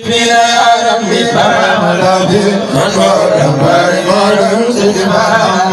فينا يا ربي براملابي من ورباري مولم سجبان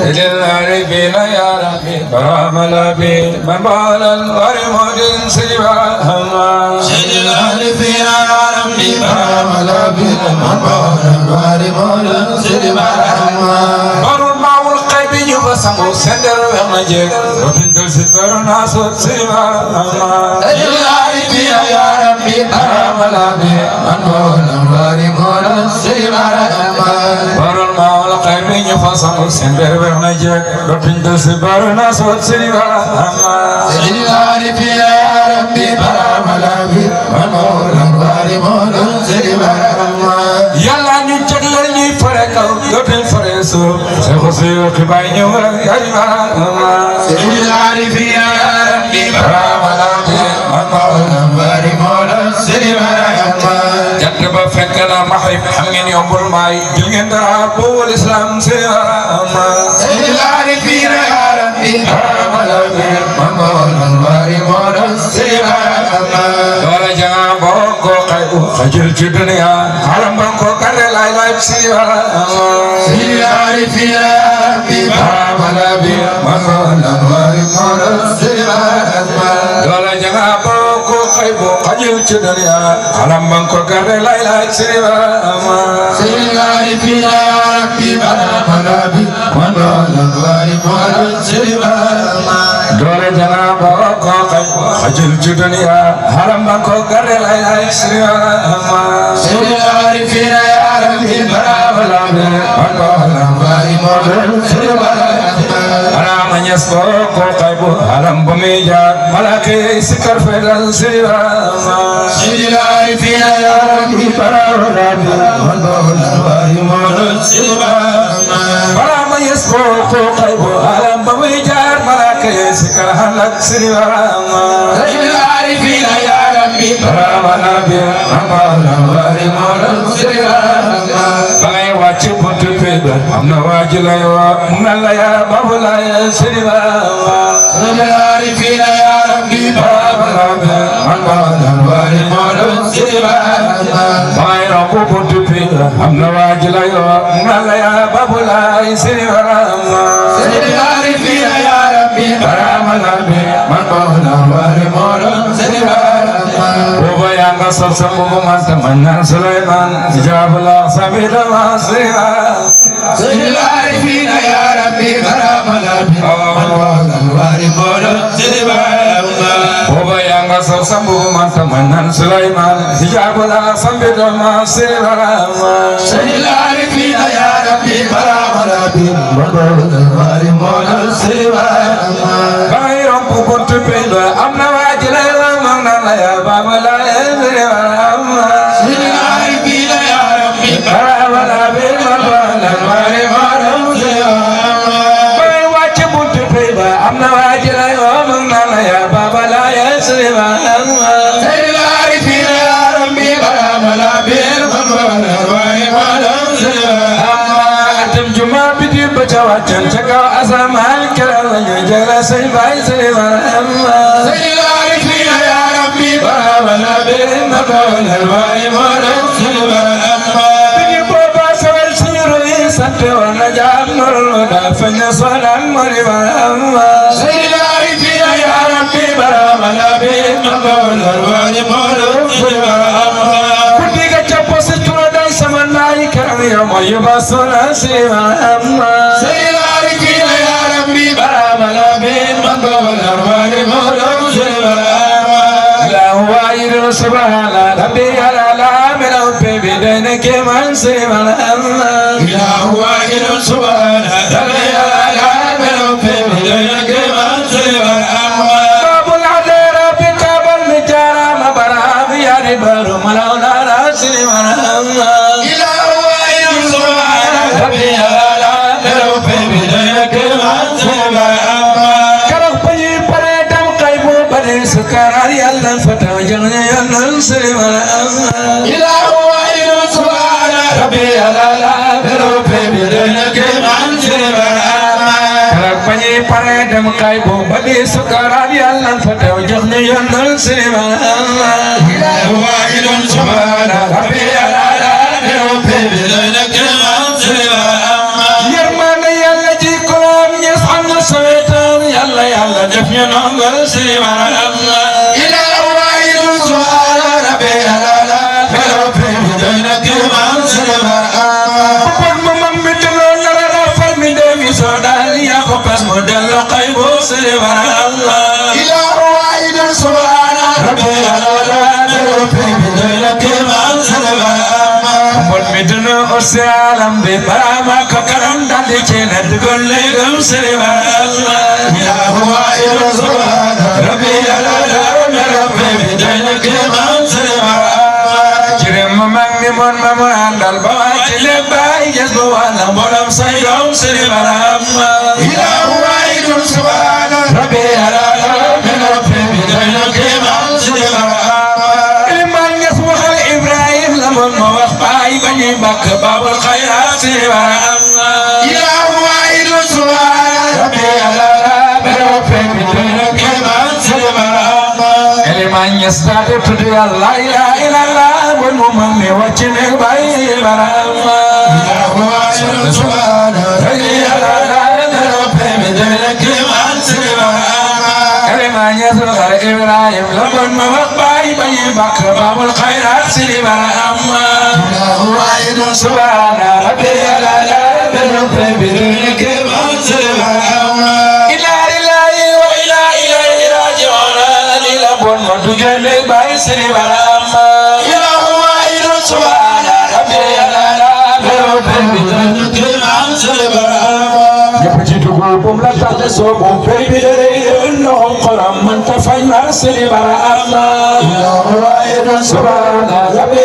للعارفين يا ربي براملابي من ورباري مولم سجبان للعارفين يا ربي براملابي من ورباري مولم سجبان Sambu sender wernajek, rotin tersit bernasut sirma. Tajulari biya ya Rabbi baramalabi, manbolam bari molam sirma. Barul maul qaybinya fasambu sender wernajek, rotin tersit bernasut sirma. Tajulari biya ya Rabbi baramalabi, manbolam bari molam sirma. Yalla ñu jaglal ñi fare kaw dootul fare suuf sa xosiyo xibaay ñëw سيد العارفين يا ربي براملابي من مولا باري مولا سليما جنب فكنا محرم حمين يوم الماي جلين دابو الإسلام سليما سيد العارفين يا ربي براملابي من مولا باري مولا سليما دولا جنب بوكو قيبو خجل الدنيا عالم بوكو كرر لاي سليما سيد العارفين يا ربي براملابي Dola jangan boko kaibo kajil cedera alam bangko kare lailai sirwa sirgari pina rapi baramalabi mandola wari mola sirwa Dola jangan boko kaibo kajil cedera alam bangko kare lailai sirwa sirgari pina rapi baramalabi mandola wari mola sirwa Alamanyas boko kaibo alam pemeja malaki sikar fedal sirama Sidilai fina ya Rabbi pararabi mandola wari mola sirama Alamanyas boko kaibo alam pemeja malaki sikar halak sirama Sidilai fina ya Rabbi pararabi mandola wari mola sirama Bangai wajib untuk beda amna wajilayo munalaya babulaya sirama Arifin ya Rabbi babalaba manbadan wari molam sirama Mai Rabbu putupila amna wajilayo munalaya babulaya sirama Arifin ya Rabbi babalaba manbadan wari molam sirama Ubaya ngasal sambu mantaman Sulaiman jabla sabila masriha Arifin ya Rabbi babalaba manbadan wari molam Ubaya ngasal sambu mantaman Sulaiman jabla sabila masriha Arifin ya Rabbi babalaba manbadan wari molam sirama Mai Rabbu putupila amna wajilayo ya baba la emrama silai bila ya rabbi baba la bimala mare maram bai wache buntu peba amna wajira amna ya baba la yasriba silai bila ya rabbi baba la bimala mare maram atam juma bidi bachawa chanchaka asamal kala jara sai bai silai Bala bin Mabal Harwai Maram Silva Bini Baba Saval Siruli Sante Wana Jab Nurul Dafanya Swalan Marivam Sayyidari Fina Ya Rabbi Bala bin Mabal Harwai Maram Silva Kutiga Chapo Situra Dan Samanai Karamiya Mayuba Sona Silva Sayyidari Fina Ya Rabbi Bala bin Mabal Harwai Maram Silva Wahir subhana rabbi ala min rabbi bidanik man sirma ilahu wahir subhana rabbi ala min rabbi bidanik man sirma babul adara bi kabal mijara mabarab ya ribaru malawla rasirma ilahu wahir subhana rabbi ala min rabbi bidanik man sirma Sekarang Allah fatah jangan Allah sirma ilahu wahid subhana rabbi ala rabbi bidanik man sirma karak panyi paredam kaibo badi sekarang Allah fatah jangan Allah sirma ilahu wahid subhana إله واحد سبحان ربي مدنا أرسلهم ببرامة كرم دالجنا تقول لهم سلام إله واحد سبحان ربي ربي بدنا كمان سلام جرم مغني من ممان دالبوا جلبا يجبوانا بولم سيرم سلام إله واحد سبحان ربي ربي بدنا كمان سلام بني بك باب الخيرات سبحان إله واحد سبحان ربي ربي بدونك من سبحان لمن يستعد لا إله إلا الله والمؤمن وجه الباي إله واحد سبحان ربي ربي بدونك من سبحان لمن يسرق إبراهيم لمن مبقى بني بك باب الخيرات سبحان واحد سبحان ربي ربي بدونك من سبحان إلى إله وإلى إليه راجعون إلى بون مدجن باي سبحان إله واحد سبحان ربي ربي بدونك من سبحان يبجدوا بملا تحسبوا في بدرهم قرم من تفعل سبحان إله واحد سبحان ربي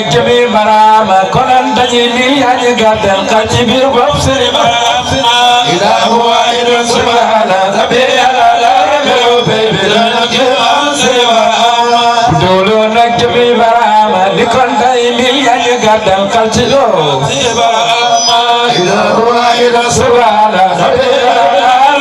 Jami barama konan tajini hanya gadan kacibir babsir barama ilahu wahid subhana rabbi ala rabbi bilanake ansir barama dulu nak jami barama dikon tajini hanya gadan kacilo barama ilahu wahid subhana rabbi ala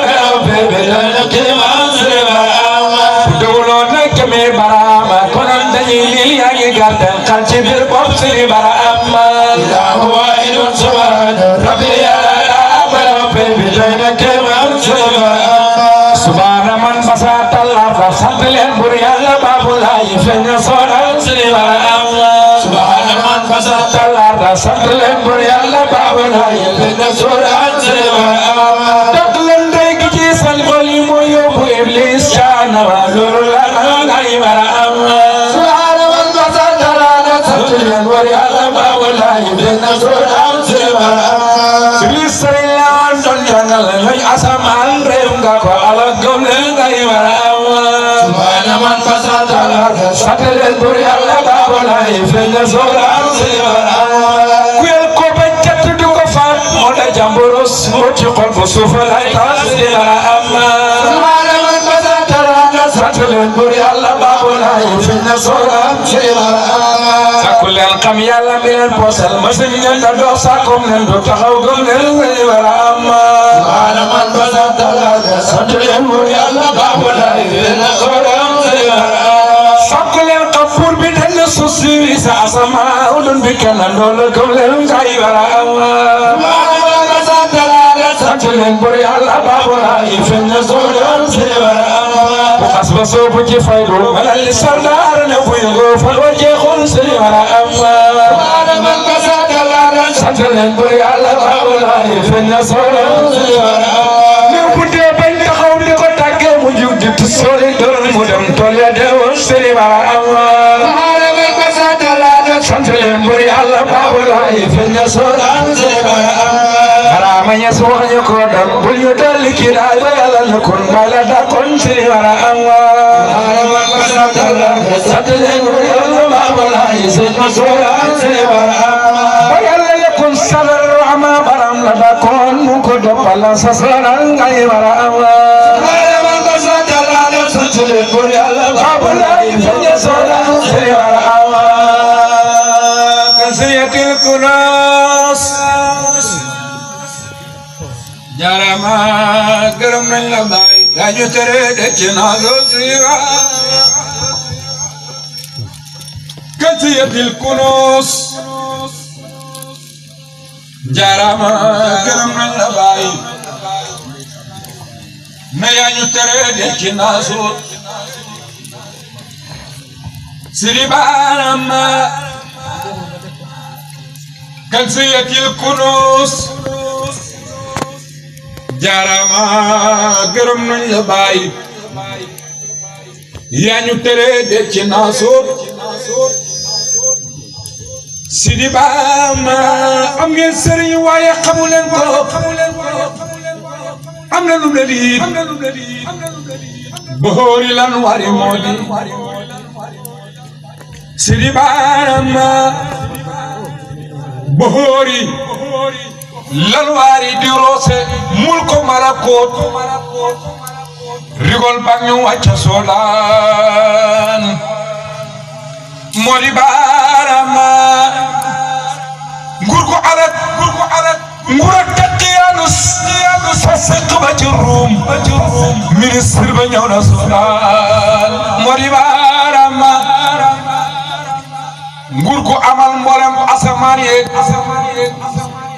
rabbi bilanake ansir barama dulu nak jami barama konan tajini hanya gadan kacibir babsir barama ilahu wahid subhana rabbi ala rabbi bilanake ansir barama subhana man basata al-ardh sablan buriyal babulai fina soran barama subhana man basata al-ardh sablan buriyal babulai fina soran barama daklan degi ci sal boli mo yobu iblis chana wa lurulana ngai barama subhana man basata al-ardh sablan buriyal babulai fina soran barama iblis rilan don jangal ngai asaman reunga ko ala gomle ngai barama subhana man basata al-ardh sablan buriyal babulai fina soran barama kuyel ko bajjat du ko fat moda jamboros moti xol bu sufa lay tasira amma subhana man basata al-ardh sablan buriyal babulai fina soran barama sakul alqam yalla bil posal masin ñanda do sakom nen do taxaw gom nen barama subhana man basata al-ardh sablan buriyal babulai fina soran barama sakul alqafur bi den susi sa sama ulun bi kana dol gom len kay barama subhana man basata al-ardh sablan buriyal babulai fina soran barama hasba sofu ci faydu malal sardar na bu yugo fal waje khul barama subhana man basata al-ardh sablan buriyal babulai fina soran barama ne budde bañ taxaw di ko tagge mu jug di tusole dor mu dem tol ya de barama subhana man basata al-ardh sablan buriyal babulai fina soran barama barama ya soñu ko dal bul yu dal ki day ba yalla na kun bala da kon barama subhana man basata al-ardh sablan buriyal babulai fina soran barama yalla na kun sabar rahma baram la da kon mu ko do bala sa soran ngai barama subhana man basata al-ardh sablan buriyal babulai fina soran barama kasiyatil kunas jarama gërëm nañ la yaa ñu tere de ci naaso siira kasiyatil kunuus jaarama gërëm nañ la baay na yaa ñu tere de ci naaso siri baarama kasiyatil kunuus jaarama gërëm nañ la baay yaa ñu tere de ci naaso Sidi Bama am ngeen sëriñ waaye xamu leen ko am na lu leen di boori lan wari moo di Sidi Bama boori lan wari di roose mul ko marakoot rigol bang ñu wàcca soodaan moo di Barama nguur ko alat nguur ak taqiyanus fa sëq ba ci ruum ministre ba ñëw na Sudan moo di Barama nguur ko amal mboolem asamaan yeeg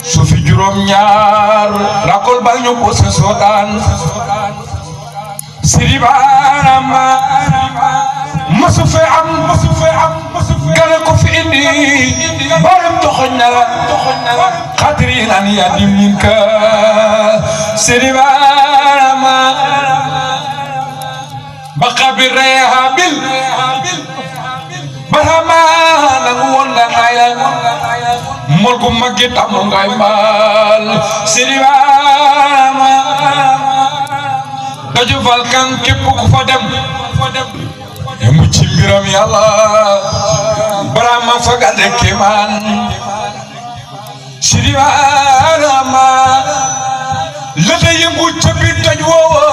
su fi juróom ñaar rakol ba ñu ko si Sudan Sidi Barama masu fe am gane ko fi indi borom joxoñ na la xatrin an yadim minka Sidi Barama baqa bi rehabil Barama nangu woon nga naya mol gu maggi tamu ngay mbal Sidi Barama daju falkan képp ku fa dem mu ci mbiram yàlla Barama faga de keman Sidi Barama la da yëngu ca biir daj woowo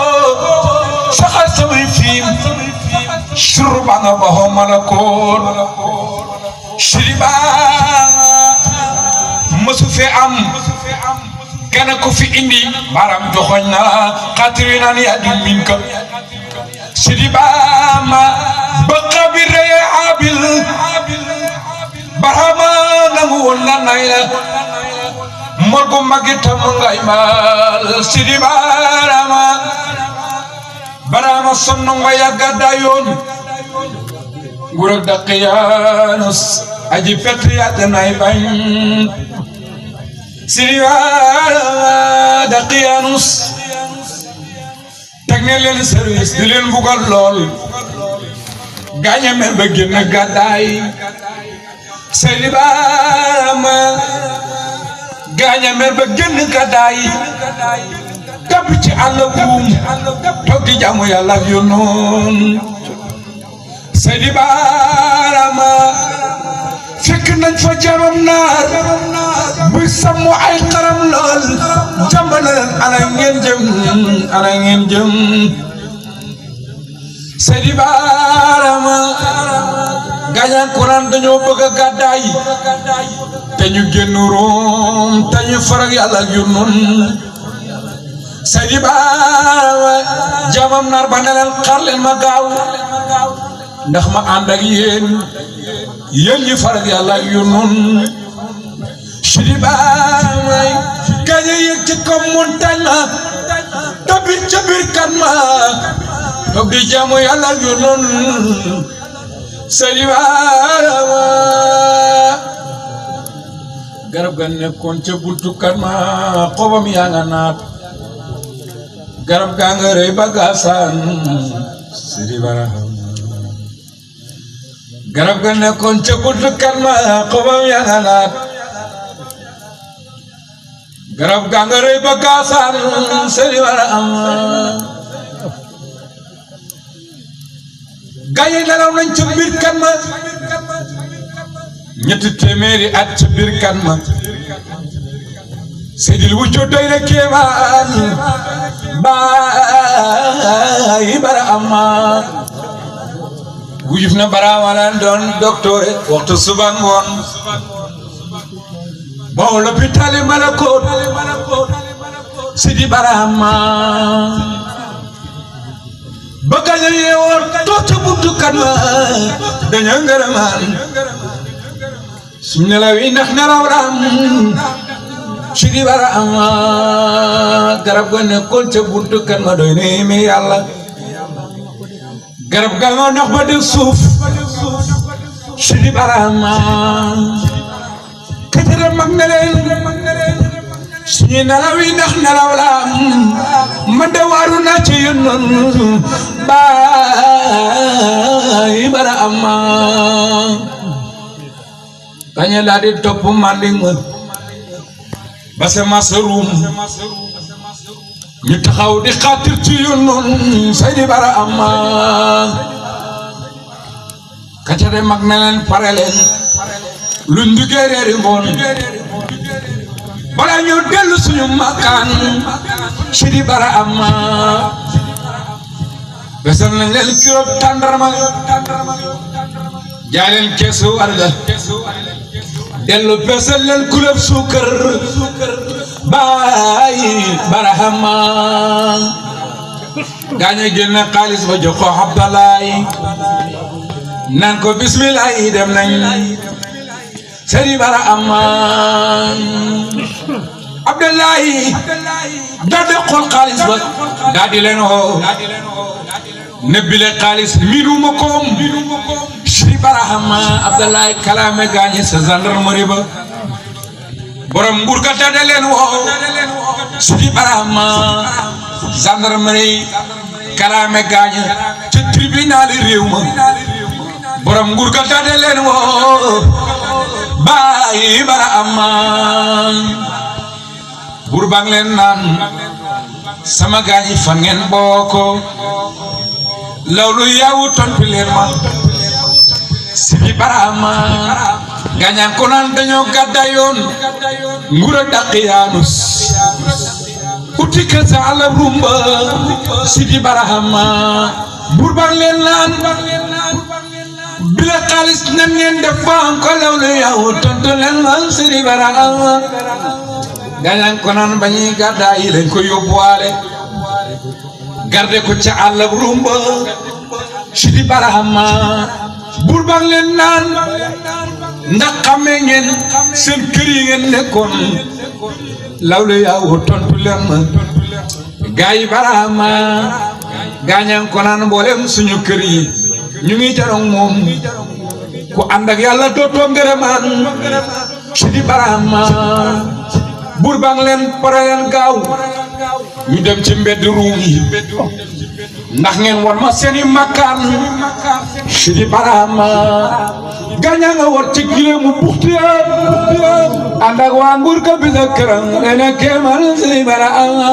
saxal samay fiim suru ba nga baxoo malakoon Sidi Barama mësu fee am gana ko fi indi baram joxoñ na xatri naan yaa di min ka Sidi Bama baqa bi reye abil Barama nangu woon na nay la morgu magi tamu ngay mal Sidi Barama sonno nga yàgga dayoon nguur ak daqiyaanus aji pet yàgg nay bañ Sidi Barama daqiyaanus teg ne leen service di leen bugal lool gaañe mel ba génn gàddaay Sidi Barama gaañe mel ba génn gàddaay tabb ci àll buum toog di jaamu yàlla yu noon Sidi Barama fekk nañ fa jaamam naar buy sàmm ay xaram lool jàmbale leen ana ngeen jëm Sidi Barama gaañaan Quran dañoo bëgg a gàddaay te ñu génn Room te ñu farag yàlla ak yu nun Sidi Barama jaamam naar ba ne leen xaar leen ma gaaw ndax ma ànd ak yéen ñi farag yàlla ak yu nun Sidi Barama gaañe yéeg ci kaw montagne ma tabbi ca biir kan ma toog di jaamu yàlla yu nun Sidi Barama garab ga nekkoon ca buntu kan ma xobam yaa nga naat garab gaa nga rëy ba gaasaan Sidi Barama garab ga nekkoon ca buntu kan ma xobam yaa nga naat garab gaa nga rëy ba gaasaan Sidi Barama gaañe nelaw nañ ca biir kan ma ñetti téeméeri at ca biir kan ma Seydil wujjo doy na kéemaan baay Barama wujuf na Barama lan doon docteur waxtu suba ngoon boo l'hôpital Malakoot Sidi Barama ba gaña yeewoon toog ca buntu kan ma dañoo ngërëmaan suñ nelaw yi ndax nelaw raam Sidi Bara ama garab ga nekkoon ca buntu kan ma doy ne mi yàlla garab ga nga ndox ba def suuf Sidi Bara ama katara mag na leen suñu nelaw yi ndax nelaw raam man de waaru naa ci yéen noonu baay Bara ama kañe laa di topp manding ma ba se masarum ñu taxaw di xaatir ci yoon noonu Sidi Bara ama kacare mag na leen pare leen luñ duggee reeri ngoon bala ñu dellu suñu makkaan Sidi Bara ama besal nañ leen kilo tàndarma jaay leen keesu warga dellu besal leen kulub suukar baay Bara ama gaañe génne xaalis ba jox ko Abdalaay naan ko bismillah dem nañ Sidi Bara ama Abdalaay daa di xool xaalis ba daa di leen woo nebbile xaalis miinuma koom Sidi Bara ama Abdalaay kalaame gaañe sa gendarmerie ba borom nguur ga daa di leen woo Sidi Bara ama gendarmerie kalaame gaañe ca tribunal réew ma borom nguur ga daa di leen woo baay Bara ama buur bang leen naan sama gaañi fan ngeen bokko loolu yawu tontu leen ma Sidi Bara ama gaañaan ko naan dañoo gàddayoon nguur a Daqiyaanus uti kër sa àlla rumba Sidi Bara ama buur bang leen naan bila xaalis nan ngeen def ban ko loolu yawu tontu leen ma Sidi Bara ama gaañaan ko naan bañuy gàddaay yi lañ ko yóbbuwaale garde ko ca àll rumba Sidi Bara ama buur bang leen naan ndax xamee ngeen seen kër yi ngeen nekkoon lawlu yaawu tontu leen ma gaay Bara ama gaañaan ko naan mboolem suñu kër yi ñu ngi jarong moom ku ànd ak yàlla dootoo ngërëmaan Sidi Bara ama buur bang leen pare leen gaaw ñu dem ci mbedd ruum yi ndax ngeen war ma seeni makkaan Sidi Bara ama gaañaa nga war ci gileem mu buxti ànd ak waa nguur ka bisa këram ene keemal Sidi Bara ama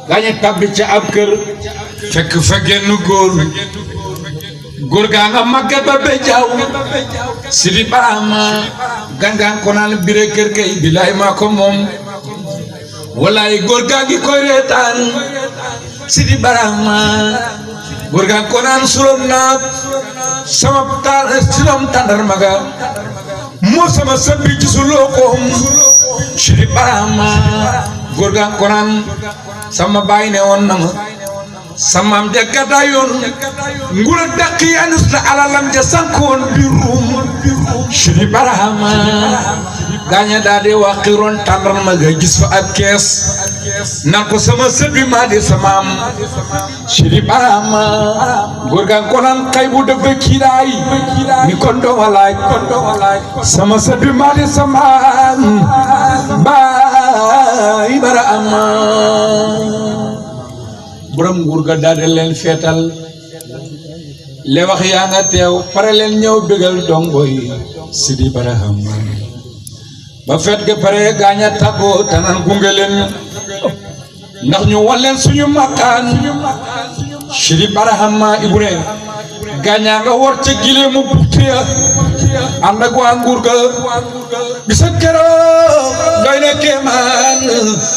gaañe tabbi ci ab kër fekk fa genn góor gaa nga màgget ba bejaaw Sidi Bara ama gangaan ko naan bire kër kay bilaay maa ko moom wallaay góor gaa ngi koy reetaan Sidi Bara ama góor gaa ko naan surom naa sama silom tàndarma ga moo sama sabbi ci su lookoom Sidi Bara ama góor gaa ko naan sama baay ne woon na ma samam ja gàddaayoon nguur a Daqiyaanus la alalam ja sankoon bi ruum Sidi Bara ama gaaña daa di waxiroon tàndarma ga gis fa ab kees nan ko sama sët bi maa di samaam Sidi Bara ama góor ga ko naan kay bu dëgg kiiraay ni kon dooma laaj sama sët bi maa di samaam baay Bara ama borom nguur ga daal di leen feetal le wax yaa nga teew pare leen ñëw bégal dongo yi Sidi Bara ama ba feet ga pare gaaña tàggoo tanan gunge leen ndax ñu wan leen suñu makkaan Sidi Bara ama Ibra gaañaa nga war ca gile mu buktiya ànd ak waa nguur ga bisa keroog doy na kéemaan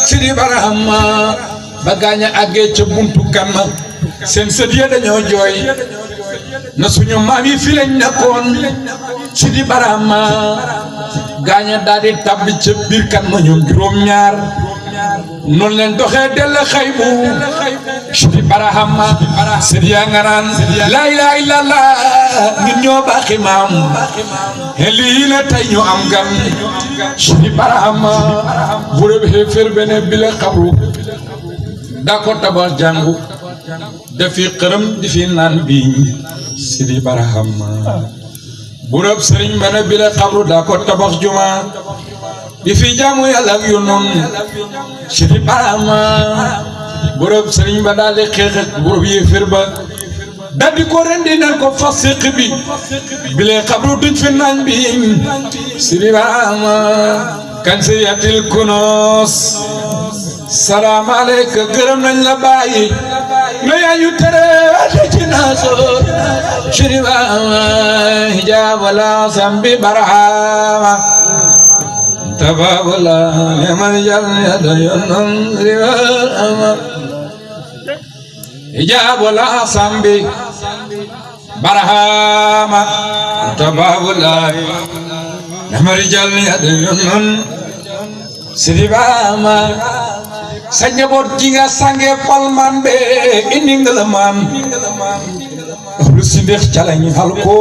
Sidi Bara ama ba gaaña àggee ca buntu kan seen sët ya dañoo jooy na suñu maam yi fi lañ nekkoon Sidi Bara ama gaaña daal di tabbi ca biir kan ma ñoom juróom ñaar noonu leen doxee dell xaybu Sidi Barahama Sidiya nga naan laa ilaaha illallah ñun ñoo baaxi maam lii la tey ñu am gan Sidi Barahama bu rëb xeeféer bene bile xabru daa ko tabax jàngu dafi xërëm di fi naan biiñ Sidi Barahama bu rëb sëriñ bene bile xabru daa ko tabax juma di fi jaamu yàlla ak yu noonu Sidi Barahama bu rëb sëriñ ba daal di xeex ak bu rëb yéeféer ba daal di ko rendi naan ko fasiq bi bile xabru duñ fi naan biiñ Sidi Barahama kan si yatil kunoos salaam aleyka gërëm nañ la bàyyi nga yaa ñu tere ci naaso Sidi Barahama hijaab wala sambi Barahama tababala yaman jal yada yonon Sidi Barahama hijaab wala sambi Barahama tababala yaman jal yada yonon Sidi Barahama sa njaboot gi nga sange palman be indi nga la man lu si ndex calañ hal ko